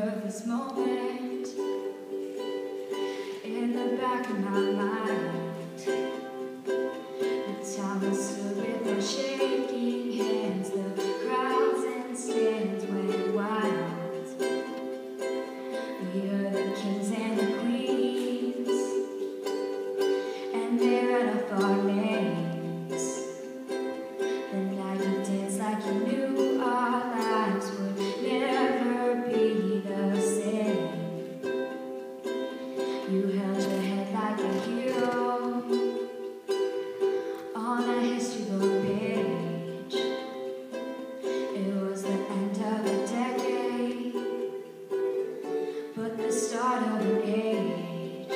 remember this moment in the back of my mind. The time we stood with our shaking hands, the crowds and stands went wild. We heard the kings and the queens, and they read off our names. The night you danced like you knew our lives would never be the same. You held your head like a hero on a history book page. It was the end of a decade, but the start of an age.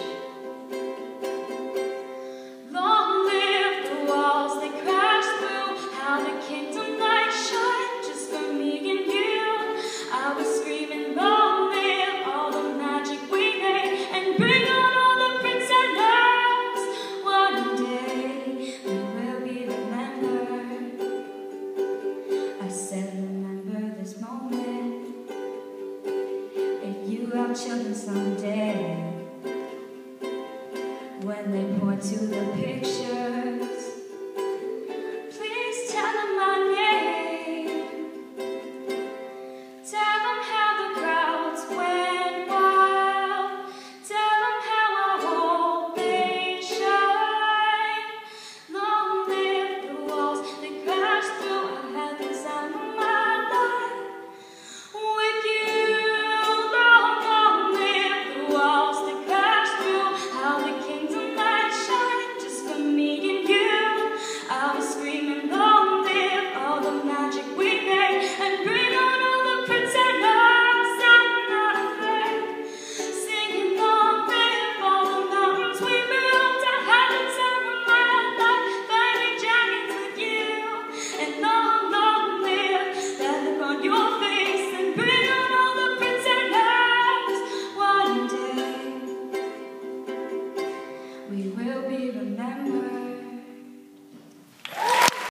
Long live the walls that crashed through, how the kingdom light shined just for me and you. I was screaming, long live all the magic we made, and bring on all the prince and knights. One day we will be remembered. I said, remember this moment. If you have children someday, when they point to the pictures